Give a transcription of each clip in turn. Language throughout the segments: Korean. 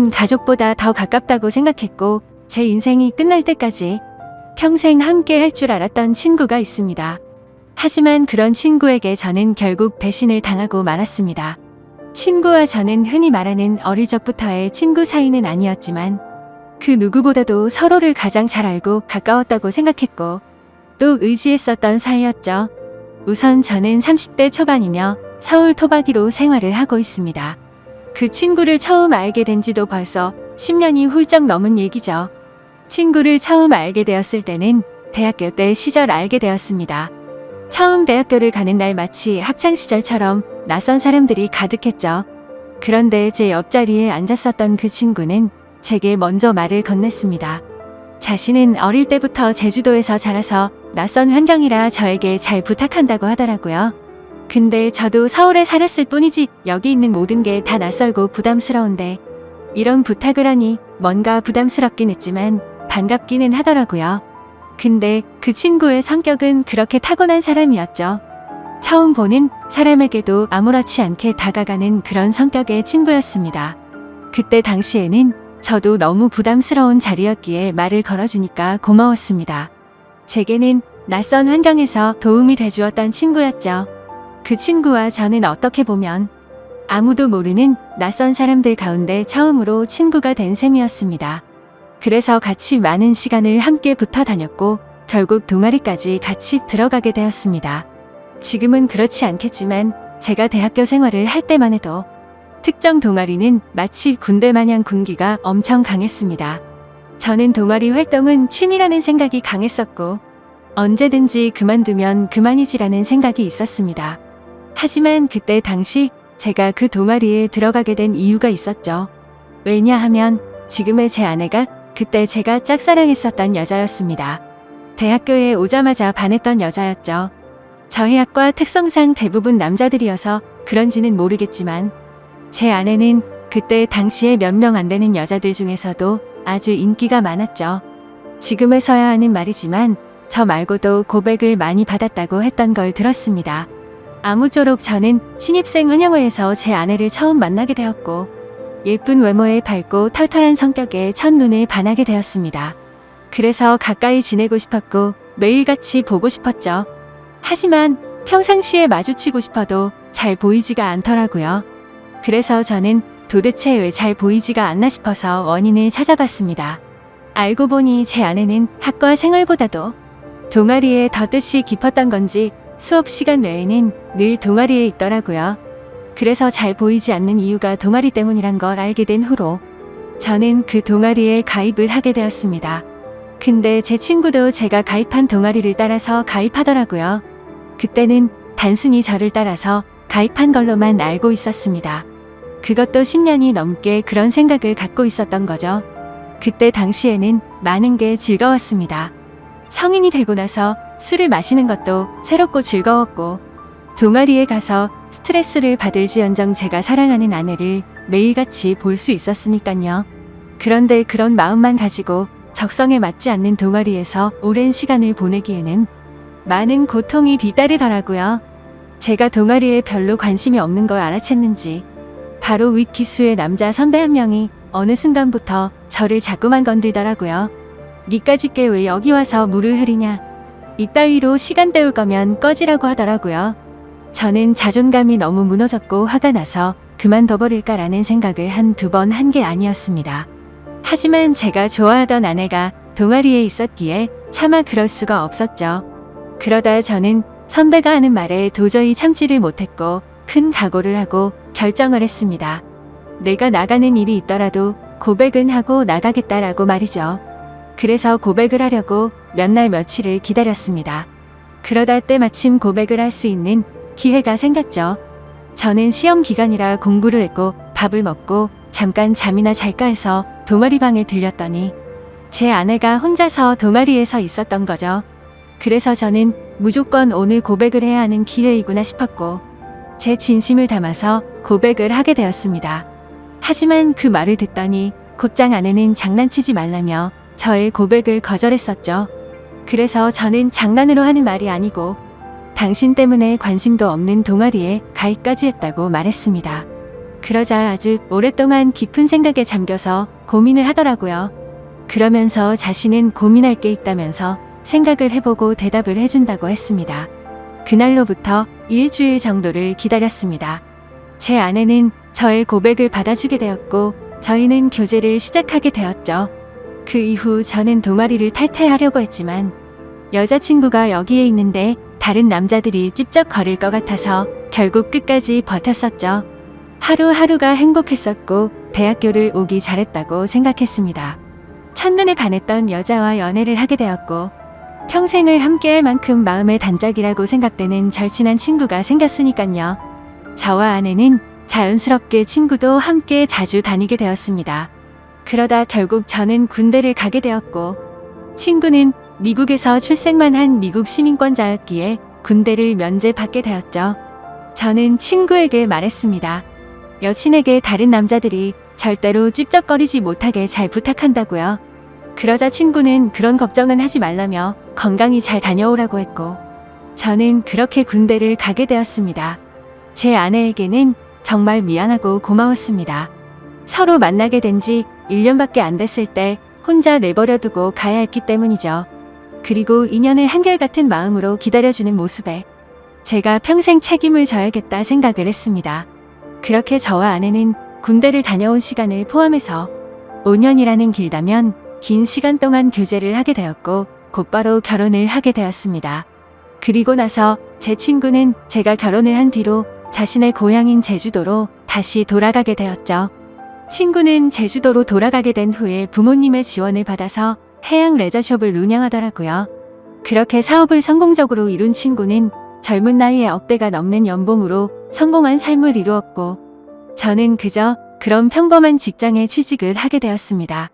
가족보다 더 가깝다고 생각했고 제 인생이 끝날 때까지 평생 함께 할 줄 알았던 친구가 있습니다. 하지만 그런 친구에게 저는 결국 배신을 당하고 말았습니다. 친구와 저는 흔히 말하는 어릴 적부터의 친구 사이는 아니었지만 그 누구보다도 서로를 가장 잘 알고 가까웠다고 생각했고 또 의지했었던 사이였죠. 우선 저는 30대 초반이며 서울 토박이로 생활을 하고 있습니다. 그 친구를 처음 알게 된 지도 벌써 10년이 훌쩍 넘은 얘기죠. 친구를 처음 알게 되었을 때는 대학교 때 시절 알게 되었습니다. 처음 대학교를 가는 날 마치 학창시절처럼 낯선 사람들이 가득했죠. 그런데 제 옆자리에 앉았었던 그 친구는 제게 먼저 말을 건넸습니다. 자신은 어릴 때부터 제주도에서 자라서 낯선 환경이라 저에게 잘 부탁한다고 하더라고요. 근데 저도 서울에 살았을 뿐이지 여기 있는 모든 게 다 낯설고 부담스러운데 이런 부탁을 하니 뭔가 부담스럽긴 했지만 반갑기는 하더라고요. 근데 그 친구의 성격은 그렇게 타고난 사람이었죠. 처음 보는 사람에게도 아무렇지 않게 다가가는 그런 성격의 친구였습니다. 그때 당시에는 저도 너무 부담스러운 자리였기에 말을 걸어주니까 고마웠습니다. 제게는 낯선 환경에서 도움이 돼주었던 친구였죠. 그 친구와 저는 어떻게 보면 아무도 모르는 낯선 사람들 가운데 처음으로 친구가 된 셈이었습니다. 그래서 같이 많은 시간을 함께 붙어 다녔고 결국 동아리까지 같이 들어가게 되었습니다. 지금은 그렇지 않겠지만 제가 대학교 생활을 할 때만 해도 특정 동아리는 마치 군대 마냥 군기가 엄청 강했습니다. 저는 동아리 활동은 취미라는 생각이 강했었고 언제든지 그만두면 그만이지라는 생각이 있었습니다. 하지만 그때 당시 제가 그 동아리에 들어가게 된 이유가 있었죠. 왜냐하면 지금의 제 아내가 그때 제가 짝사랑했었던 여자였습니다. 대학교에 오자마자 반했던 여자였죠. 저희 학과 특성상 대부분 남자들이어서 그런지는 모르겠지만 제 아내는 그때 당시에 몇 명 안 되는 여자들 중에서도 아주 인기가 많았죠. 지금에서야 하는 말이지만 저 말고도 고백을 많이 받았다고 했던 걸 들었습니다. 아무쪼록 저는 신입생 환영회에서 제 아내를 처음 만나게 되었고 예쁜 외모에 밝고 털털한 성격에 첫눈에 반하게 되었습니다. 그래서 가까이 지내고 싶었고 매일같이 보고 싶었죠. 하지만 평상시에 마주치고 싶어도 잘 보이지가 않더라고요. 그래서 저는 도대체 왜 잘 보이지가 않나 싶어서 원인을 찾아봤습니다. 알고 보니 제 아내는 학과 생활보다도 동아리에 더 뜻이 깊었던 건지 수업 시간 외에는 늘 동아리에 있더라고요. 그래서 잘 보이지 않는 이유가 동아리 때문이란 걸 알게 된 후로 저는 그 동아리에 가입을 하게 되었습니다. 근데 제 친구도 제가 가입한 동아리를 따라서 가입하더라고요. 그때는 단순히 저를 따라서 가입한 걸로만 알고 있었습니다. 그것도 10년이 넘게 그런 생각을 갖고 있었던 거죠. 그때 당시에는 많은 게 즐거웠습니다. 성인이 되고 나서 술을 마시는 것도 새롭고 즐거웠고 동아리에 가서 스트레스를 받을지언정 제가 사랑하는 아내를 매일같이 볼 수 있었으니깐요. 그런데 그런 마음만 가지고 적성에 맞지 않는 동아리에서 오랜 시간을 보내기에는 많은 고통이 뒤따르더라고요. 제가 동아리에 별로 관심이 없는 걸 알아챘는지 바로 윗기수의 남자 선배 한 명이 어느 순간부터 저를 자꾸만 건들더라고요. 니까짓 게 왜 여기 와서 물을 흐리냐. 이따위로 시간 때울 거면 꺼지라고 하더라고요. 저는 자존감이 너무 무너졌고 화가 나서 그만둬버릴까라는 생각을 한두 번 한 게 아니었습니다. 하지만 제가 좋아하던 아내가 동아리에 있었기에 차마 그럴 수가 없었죠. 그러다 저는 선배가 하는 말에 도저히 참지를 못했고 큰 각오를 하고 결정을 했습니다. 내가 나가는 일이 있더라도 고백은 하고 나가겠다라고 말이죠. 그래서 고백을 하려고 몇 날 며칠을 기다렸습니다. 그러다 때마침 고백을 할 수 있는 기회가 생겼죠. 저는 시험 기간이라 공부를 했고 밥을 먹고 잠깐 잠이나 잘까 해서 동아리 방에 들렸더니 제 아내가 혼자서 동아리에서 있었던 거죠. 그래서 저는 무조건 오늘 고백을 해야 하는 기회이구나 싶었고 제 진심을 담아서 고백을 하게 되었습니다. 하지만 그 말을 듣더니 곧장 아내는 장난치지 말라며 저의 고백을 거절했었죠. 그래서 저는 장난으로 하는 말이 아니고 당신 때문에 관심도 없는 동아리에 가입까지 했다고 말했습니다. 그러자 아주 오랫동안 깊은 생각에 잠겨서 고민을 하더라고요. 그러면서 자신은 고민할 게 있다면서 생각을 해보고 대답을 해준다고 했습니다. 그날로부터 일주일 정도를 기다렸습니다. 제 아내는 저의 고백을 받아주게 되었고 저희는 교제를 시작하게 되었죠. 그 이후 저는 동아리를 탈퇴하려고 했지만 여자친구가 여기에 있는데 다른 남자들이 찝쩍거릴 것 같아서 결국 끝까지 버텼었죠. 하루하루가 행복했었고 대학교를 오기 잘했다고 생각했습니다. 첫눈에 반했던 여자와 연애를 하게 되었고 평생을 함께할 만큼 마음의 단짝이라고 생각되는 절친한 친구가 생겼으니깐요. 저와 아내는 자연스럽게 친구도 함께 자주 다니게 되었습니다. 그러다 결국 저는 군대를 가게 되었고 친구는 미국에서 출생만 한 미국 시민권자였기에 군대를 면제받게 되었죠. 저는 친구에게 말했습니다. 여친에게 다른 남자들이 절대로 찝쩍거리지 못하게 잘 부탁한다고요. 그러자 친구는 그런 걱정은 하지 말라며 건강히 잘 다녀오라고 했고 저는 그렇게 군대를 가게 되었습니다. 제 아내에게는 정말 미안하고 고마웠습니다. 서로 만나게 된 지 1년밖에 안 됐을 때 혼자 내버려두고 가야 했기 때문이죠. 그리고 인연을 한결같은 마음으로 기다려주는 모습에 제가 평생 책임을 져야겠다 생각을 했습니다. 그렇게 저와 아내는 군대를 다녀온 시간을 포함해서 5년이라는 길다면 긴 시간 동안 교제를 하게 되었고 곧바로 결혼을 하게 되었습니다. 그리고 나서 제 친구는 제가 결혼을 한 뒤로 자신의 고향인 제주도로 다시 돌아가게 되었죠. 친구는 제주도로 돌아가게 된 후에 부모님의 지원을 받아서 해양 레저숍을 운영하더라고요. 그렇게 사업을 성공적으로 이룬 친구는 젊은 나이에 억대가 넘는 연봉으로 성공한 삶을 이루었고 저는 그저 그런 평범한 직장에 취직을 하게 되었습니다.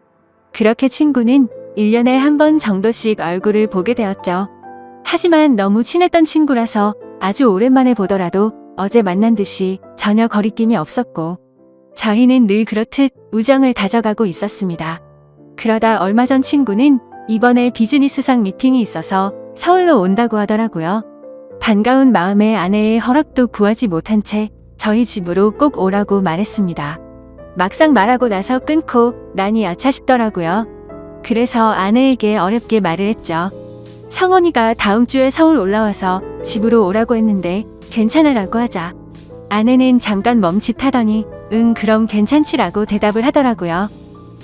그렇게 친구는 1년에 한 번 정도씩 얼굴을 보게 되었죠. 하지만 너무 친했던 친구라서 아주 오랜만에 보더라도 어제 만난 듯이 전혀 거리낌이 없었고 저희는 늘 그렇듯 우정을 다져가고 있었습니다. 그러다 얼마 전 친구는 이번에 비즈니스상 미팅이 있어서 서울로 온다고 하더라고요. 반가운 마음에 아내의 허락도 구하지 못한 채 저희 집으로 꼭 오라고 말했습니다. 막상 말하고 나서 끊고 난이 아차 싶더라고요. 그래서 아내에게 어렵게 말을 했죠. 성원이가 다음 주에 서울 올라와서 집으로 오라고 했는데 괜찮으라고 하자. 아내는 잠깐 멈칫하더니 응 그럼 괜찮지라고 대답을 하더라고요.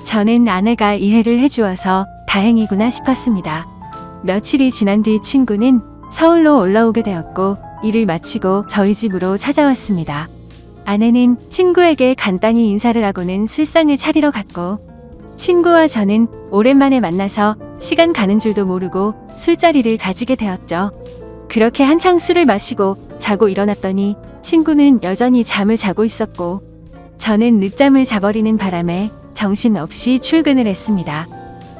저는 아내가 이해를 해주어서 다행이구나 싶었습니다. 며칠이 지난 뒤 친구는 서울로 올라오게 되었고 일을 마치고 저희 집으로 찾아왔습니다. 아내는 친구에게 간단히 인사를 하고는 술상을 차리러 갔고 친구와 저는 오랜만에 만나서 시간 가는 줄도 모르고 술자리를 가지게 되었죠. 그렇게 한창 술을 마시고 자고 일어났더니 친구는 여전히 잠을 자고 있었고 저는 늦잠을 자버리는 바람에 정신없이 출근을 했습니다.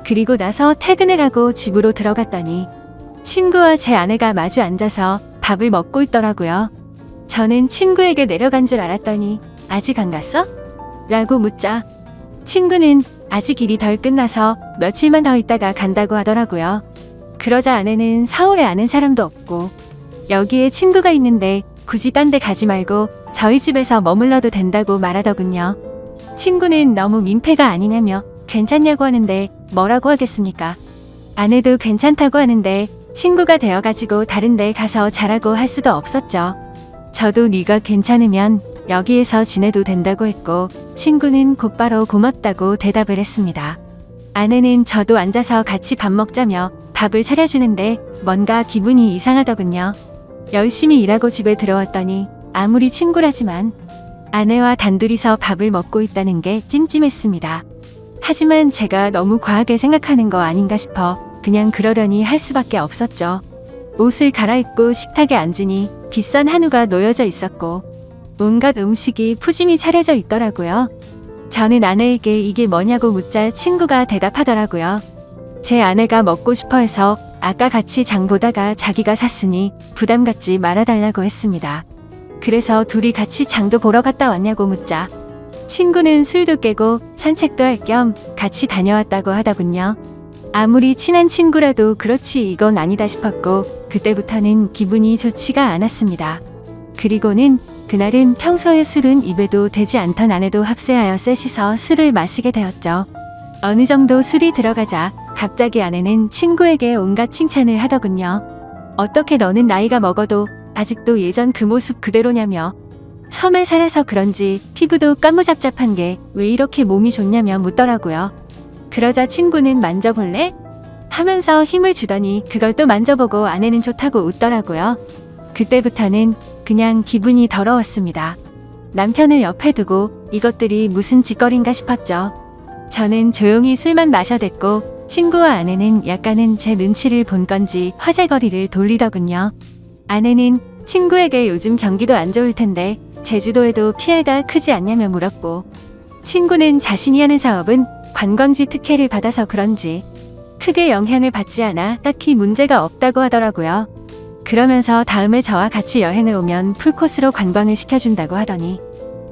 그리고 나서 퇴근을 하고 집으로 들어갔더니 친구와 제 아내가 마주 앉아서 밥을 먹고 있더라고요. 저는 친구에게 내려간 줄 알았더니 아직 안 갔어? 라고 묻자 친구는 아직 일이 덜 끝나서 며칠만 더 있다가 간다고 하더라고요. 그러자 아내는 서울에 아는 사람도 없고 여기에 친구가 있는데 굳이 딴 데 가지 말고 저희 집에서 머물러도 된다고 말하더군요. 친구는 너무 민폐가 아니냐며 괜찮냐고 하는데 뭐라고 하겠습니까? 아내도 괜찮다고 하는데 친구가 되어가지고 다른 데 가서 자라고 할 수도 없었죠. 저도 네가 괜찮으면 여기에서 지내도 된다고 했고 친구는 곧바로 고맙다고 대답을 했습니다. 아내는 저도 앉아서 같이 밥 먹자며 밥을 차려주는데 뭔가 기분이 이상하더군요. 열심히 일하고 집에 들어왔더니 아무리 친구라지만 아내와 단둘이서 밥을 먹고 있다는 게 찜찜했습니다. 하지만 제가 너무 과하게 생각하는 거 아닌가 싶어 그냥 그러려니 할 수밖에 없었죠. 옷을 갈아입고 식탁에 앉으니 비싼 한우가 놓여져 있었고 온갖 음식이 푸짐히 차려져 있더라고요. 저는 아내에게 이게 뭐냐고 묻자 친구가 대답하더라고요. 제 아내가 먹고 싶어 해서 아까 같이 장 보다가 자기가 샀으니 부담 갖지 말아달라고 했습니다. 그래서 둘이 같이 장도 보러 갔다 왔냐고 묻자 친구는 술도 깨고 산책도 할 겸 같이 다녀왔다고 하더군요. 아무리 친한 친구라도 그렇지 이건 아니다 싶었고 그때부터는 기분이 좋지가 않았습니다. 그리고는 그날은 평소에 술은 입에도 대지 않던 아내도 합세하여 셋이서 술을 마시게 되었죠. 어느 정도 술이 들어가자 갑자기 아내는 친구에게 온갖 칭찬을 하더군요. 어떻게 너는 나이가 먹어도 아직도 예전 그 모습 그대로냐며, 섬에 살아서 그런지 피부도 까무잡잡한 게 왜 이렇게 몸이 좋냐며 묻더라고요. 그러자 친구는 만져볼래? 하면서 힘을 주더니 그걸 또 만져보고 아내는 좋다고 웃더라고요. 그때부터는 그냥 기분이 더러웠습니다. 남편을 옆에 두고 이것들이 무슨 짓거리인가 싶었죠. 저는 조용히 술만 마셔댔고 친구와 아내는 약간은 제 눈치를 본 건지 화제거리를 돌리더군요. 아내는 친구에게 요즘 경기도 안 좋을 텐데 제주도에도 피해가 크지 않냐며 물었고, 친구는 자신이 하는 사업은 관광지 특혜를 받아서 그런지 크게 영향을 받지 않아 딱히 문제가 없다고 하더라고요. 그러면서 다음에 저와 같이 여행을 오면 풀코스로 관광을 시켜준다고 하더니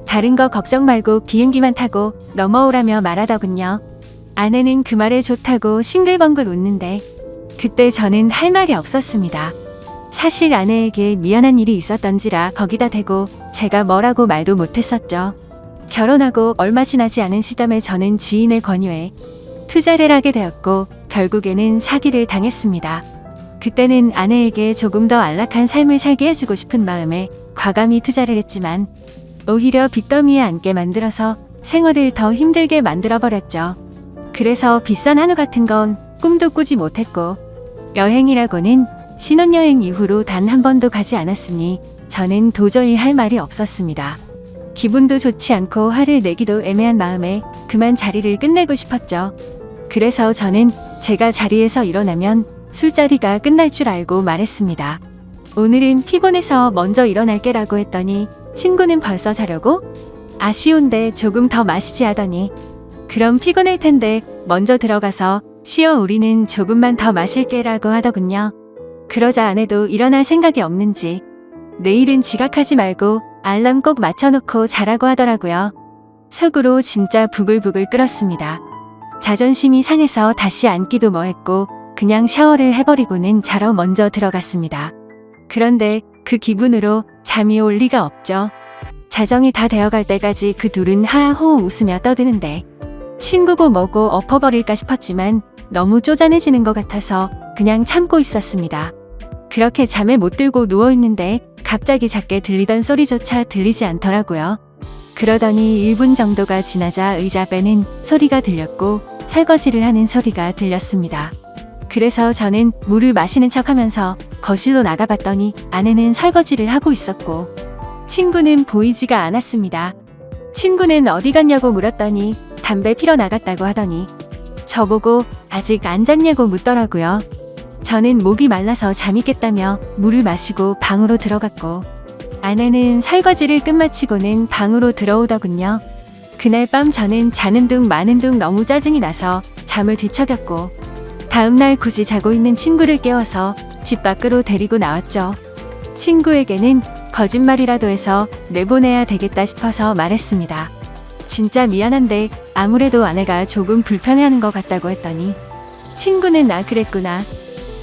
다른 거 걱정 말고 비행기만 타고 넘어오라며 말하더군요. 아내는 그 말에 좋다고 싱글벙글 웃는데 그때 저는 할 말이 없었습니다. 사실 아내에게 미안한 일이 있었던지라 거기다 대고 제가 뭐라고 말도 못했었죠. 결혼하고 얼마 지나지 않은 시점에 저는 지인의 권유에 투자를 하게 되었고 결국에는 사기를 당했습니다. 그때는 아내에게 조금 더 안락한 삶을 살게 해주고 싶은 마음에 과감히 투자를 했지만 오히려 빚더미에 앉게 만들어서 생활을 더 힘들게 만들어버렸죠. 그래서 비싼 한우 같은 건 꿈도 꾸지 못했고 여행이라고는 신혼여행 이후로 단 한 번도 가지 않았으니 저는 도저히 할 말이 없었습니다. 기분도 좋지 않고 화를 내기도 애매한 마음에 그만 자리를 끝내고 싶었죠. 그래서 저는 제가 자리에서 일어나면 술자리가 끝날 줄 알고 말했습니다. 오늘은 피곤해서 먼저 일어날게라고 했더니 친구는 벌써 자려고? 아쉬운데 조금 더 마시지 하더니 그럼 피곤할 텐데 먼저 들어가서 쉬어 우리는 조금만 더 마실게라고 하더군요. 그러자 아내도 일어날 생각이 없는지 내일은 지각하지 말고 알람 꼭 맞춰놓고 자라고 하더라고요. 속으로 진짜 부글부글 끓었습니다. 자존심이 상해서 다시 앉기도 뭐했고 그냥 샤워를 해버리고는 자러 먼저 들어갔습니다. 그런데 그 기분으로 잠이 올 리가 없죠. 자정이 다 되어갈 때까지 그 둘은 하하호호 웃으며 떠드는데 친구고 뭐고 엎어버릴까 싶었지만 너무 쪼잔해지는 것 같아서 그냥 참고 있었습니다. 그렇게 잠에 못 들고 누워있는데 갑자기 작게 들리던 소리조차 들리지 않더라고요. 그러더니 1분 정도가 지나자 의자 빼는 소리가 들렸고 설거지를 하는 소리가 들렸습니다. 그래서 저는 물을 마시는 척하면서 거실로 나가봤더니 아내는 설거지를 하고 있었고 친구는 보이지가 않았습니다. 친구는 어디 갔냐고 물었더니 담배 피러 나갔다고 하더니 저보고 아직 안 잤냐고 묻더라고요. 저는 목이 말라서 잠이 깼다며 물을 마시고 방으로 들어갔고 아내는 설거지를 끝마치고는 방으로 들어오더군요. 그날 밤 저는 자는 둥 마는 둥 너무 짜증이 나서 잠을 뒤척였고 다음날 굳이 자고 있는 친구를 깨워서 집 밖으로 데리고 나왔죠. 친구에게는 거짓말이라도 해서 내보내야 되겠다 싶어서 말했습니다. 진짜 미안한데 아무래도 아내가 조금 불편해하는 것 같다고 했더니 친구는 나 그랬구나.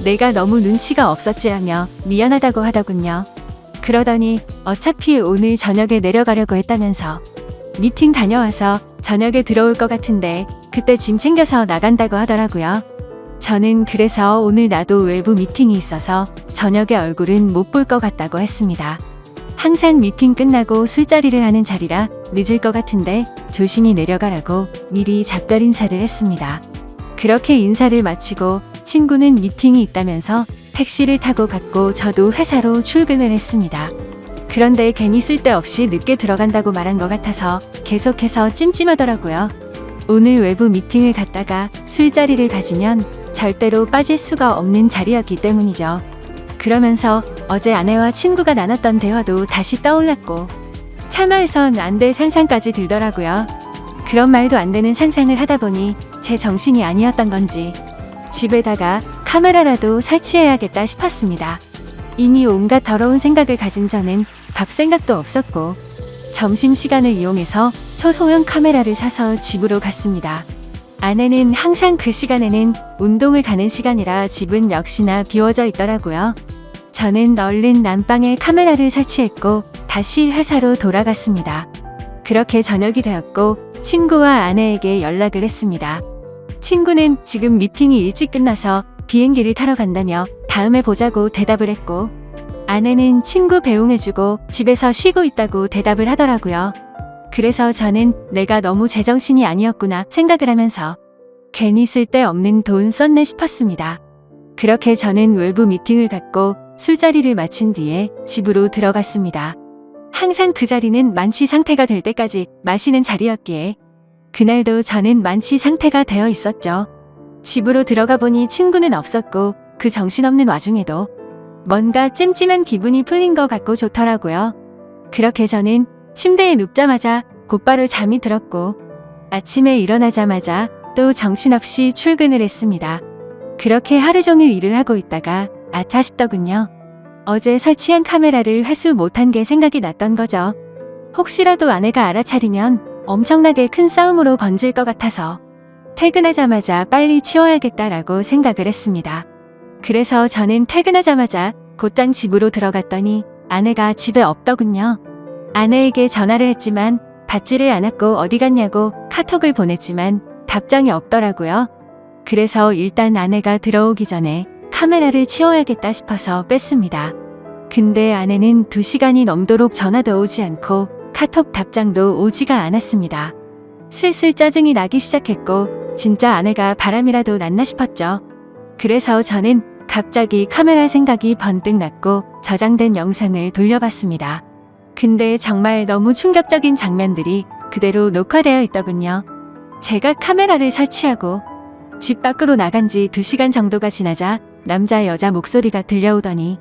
내가 너무 눈치가 없었지라며 미안하다고 하더군요. 그러더니 어차피 오늘 저녁에 내려가려고 했다면서 미팅 다녀와서 저녁에 들어올 것 같은데 그때 짐 챙겨서 나간다고 하더라고요. 저는 그래서 오늘 나도 외부 미팅이 있어서 저녁에 얼굴은 못 볼 것 같다고 했습니다. 항상 미팅 끝나고 술자리를 하는 자리라 늦을 것 같은데 조심히 내려가라고 미리 작별 인사를 했습니다. 그렇게 인사를 마치고 친구는 미팅이 있다면서 택시를 타고 갔고 저도 회사로 출근을 했습니다. 그런데 괜히 쓸데없이 늦게 들어간다고 말한 것 같아서 계속해서 찜찜하더라고요. 오늘 외부 미팅을 갔다가 술자리를 가지면 절대로 빠질 수가 없는 자리였기 때문이죠. 그러면서 어제 아내와 친구가 나눴던 대화도 다시 떠올랐고 참아해선 안 될 상상까지 들더라고요. 그런 말도 안 되는 상상을 하다 보니 제 정신이 아니었던 건지 집에다가 카메라라도 설치해야겠다 싶었습니다. 이미 온갖 더러운 생각을 가진 저는 밥 생각도 없었고 점심시간을 이용해서 초소형 카메라를 사서 집으로 갔습니다. 아내는 항상 그 시간에는 운동을 가는 시간이라 집은 역시나 비워져 있더라고요. 저는 얼른 난방에 카메라를 설치했고 다시 회사로 돌아갔습니다. 그렇게 저녁이 되었고 친구와 아내에게 연락을 했습니다. 친구는 지금 미팅이 일찍 끝나서 비행기를 타러 간다며 다음에 보자고 대답을 했고, 아내는 친구 배웅해주고 집에서 쉬고 있다고 대답을 하더라고요. 그래서 저는 내가 너무 제정신이 아니었구나 생각을 하면서 괜히 쓸데없는 돈 썼네 싶었습니다. 그렇게 저는 외부 미팅을 갖고 술자리를 마친 뒤에 집으로 들어갔습니다. 항상 그 자리는 만취 상태가 될 때까지 마시는 자리였기에 그날도 저는 만취 상태가 되어 있었죠. 집으로 들어가 보니 친구는 없었고 그 정신없는 와중에도 뭔가 찜찜한 기분이 풀린 것 같고 좋더라고요. 그렇게 저는 침대에 눕자마자 곧바로 잠이 들었고 아침에 일어나자마자 또 정신없이 출근을 했습니다. 그렇게 하루 종일 일을 하고 있다가 아차 싶더군요. 어제 설치한 카메라를 회수 못한 게 생각이 났던 거죠. 혹시라도 아내가 알아차리면 엄청나게 큰 싸움으로 번질 것 같아서 퇴근하자마자 빨리 치워야겠다라고 생각을 했습니다. 그래서 저는 퇴근하자마자 곧장 집으로 들어갔더니 아내가 집에 없더군요. 아내에게 전화를 했지만 받지를 않았고 어디 갔냐고 카톡을 보냈지만 답장이 없더라고요. 그래서 일단 아내가 들어오기 전에 카메라를 치워야겠다 싶어서 뺐습니다. 근데 아내는 2시간이 넘도록 전화도 오지 않고 카톡 답장도 오지가 않았습니다. 슬슬 짜증이 나기 시작했고 진짜 아내가 바람이라도 났나 싶었죠. 그래서 저는 갑자기 카메라 생각이 번뜩 났고 저장된 영상을 돌려봤습니다. 근데 정말 너무 충격적인 장면들이 그대로 녹화되어 있더군요. 제가 카메라를 설치하고 집 밖으로 나간 지 2시간 정도가 지나자 남자 여자 목소리가 들려오더니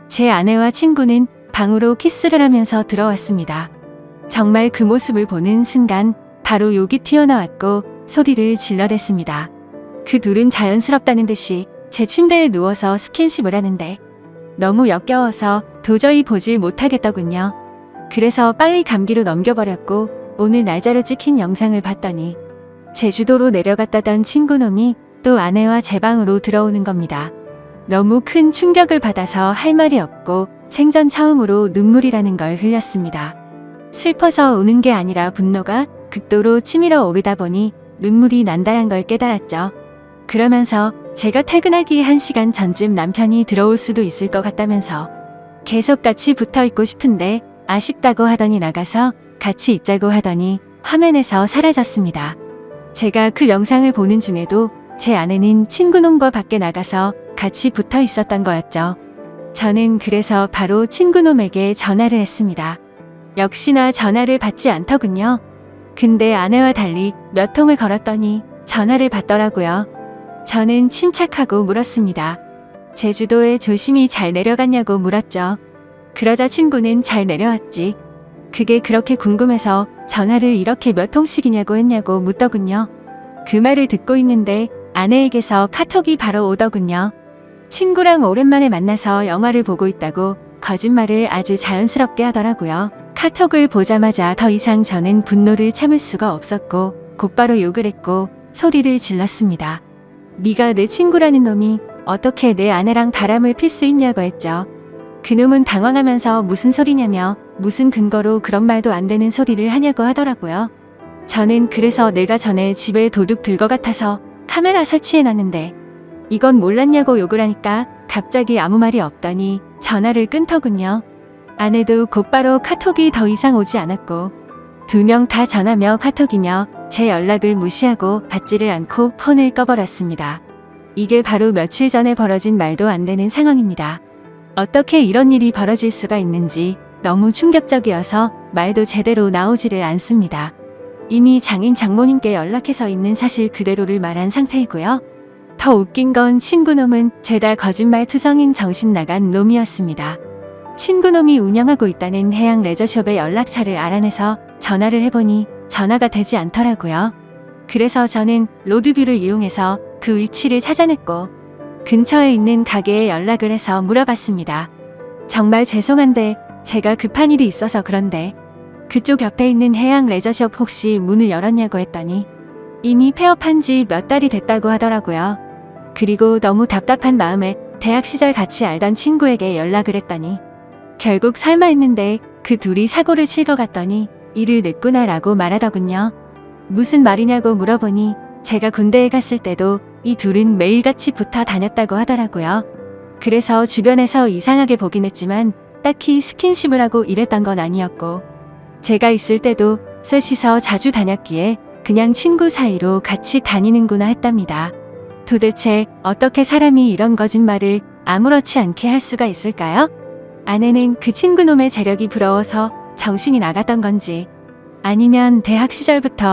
제 아내와 친구는 방으로 키스를 하면서 들어왔습니다. 정말 그 모습을 보는 순간 바로 욕이 튀어나왔고 소리를 질러댔습니다. 그 둘은 자연스럽다는 듯이 제 침대에 누워서 스킨십을 하는데 너무 역겨워서 도저히 보질 못하겠더군요. 그래서 빨리 감기로 넘겨버렸고 오늘 날짜로 찍힌 영상을 봤더니 제주도로 내려갔다던 친구놈이 또 아내와 제 방으로 들어오는 겁니다. 너무 큰 충격을 받아서 할 말이 없고 생전 처음으로 눈물이라는 걸 흘렸습니다. 슬퍼서 우는 게 아니라 분노가 극도로 치밀어 오르다 보니 눈물이 난다란 걸 깨달았죠. 그러면서 제가 퇴근하기 1시간 전쯤 남편이 들어올 수도 있을 것 같다면서 계속 같이 붙어 있고 싶은데 아쉽다고 하더니 나가서 같이 있자고 하더니 화면에서 사라졌습니다. 제가 그 영상을 보는 중에도 제 아내는 친구놈과 밖에 나가서 같이 붙어 있었던 거였죠. 저는 그래서 바로 친구놈에게 전화를 했습니다. 역시나 전화를 받지 않더군요. 근데 아내와 달리 몇 통을 걸었더니 전화를 받더라고요. 저는 침착하고 물었습니다. 제주도에 조심히 잘 내려갔냐고 물었죠. 그러자 친구는 잘 내려왔지. 그게 그렇게 궁금해서 전화를 이렇게 몇 통씩이냐고 했냐고 묻더군요. 그 말을 듣고 있는데 아내에게서 카톡이 바로 오더군요. 친구랑 오랜만에 만나서 영화를 보고 있다고 거짓말을 아주 자연스럽게 하더라고요. 카톡을 보자마자 더 이상 저는 분노를 참을 수가 없었고 곧바로 욕을 했고 소리를 질렀습니다. 네가 내 친구라는 놈이 어떻게 내 아내랑 바람을 필 수 있냐고 했죠. 그놈은 당황하면서 무슨 소리냐며 무슨 근거로 그런 말도 안 되는 소리를 하냐고 하더라고요. 저는 그래서 내가 전에 집에 도둑 들 것 같아서 카메라 설치해놨는데 이건 몰랐냐고 욕을 하니까 갑자기 아무 말이 없더니 전화를 끊더군요. 아내도 곧바로 카톡이 더 이상 오지 않았고 2명 다 전화며 카톡이며 제 연락을 무시하고 받지를 않고 폰을 꺼버렸습니다. 이게 바로 며칠 전에 벌어진 말도 안 되는 상황입니다. 어떻게 이런 일이 벌어질 수가 있는지 너무 충격적이어서 말도 제대로 나오지를 않습니다. 이미 장인 장모님께 연락해서 있는 사실 그대로를 말한 상태이고요. 더 웃긴 건 친구놈은 죄다 거짓말 투성인 정신 나간 놈이었습니다. 친구놈이 운영하고 있다는 해양 레저숍의 연락처를 알아내서 전화를 해보니 전화가 되지 않더라고요. 그래서 저는 로드뷰를 이용해서 그 위치를 찾아냈고 근처에 있는 가게에 연락을 해서 물어봤습니다. 정말 죄송한데 제가 급한 일이 있어서 그런데 그쪽 옆에 있는 해양 레저숍 혹시 문을 열었냐고 했더니 이미 폐업한 지 몇 달이 됐다고 하더라고요. 그리고 너무 답답한 마음에 대학 시절 같이 알던 친구에게 연락을 했더니 결국 설마 했는데 그 둘이 사고를 칠 것 같더니 일을 냈구나라고 말하더군요. 무슨 말이냐고 물어보니 제가 군대에 갔을 때도 이 둘은 매일같이 붙어 다녔다고 하더라고요. 그래서 주변에서 이상하게 보긴 했지만 딱히 스킨십을 하고 이랬던 건 아니었고, 제가 있을 때도 셋이서 자주 다녔기에 그냥 친구 사이로 같이 다니는구나 했답니다. 도대체 어떻게 사람이 이런 거짓말을 아무렇지 않게 할 수가 있을까요? 아내는 그 친구놈의 재력이 부러워서 정신이 나갔던 건지, 아니면 대학 시절부터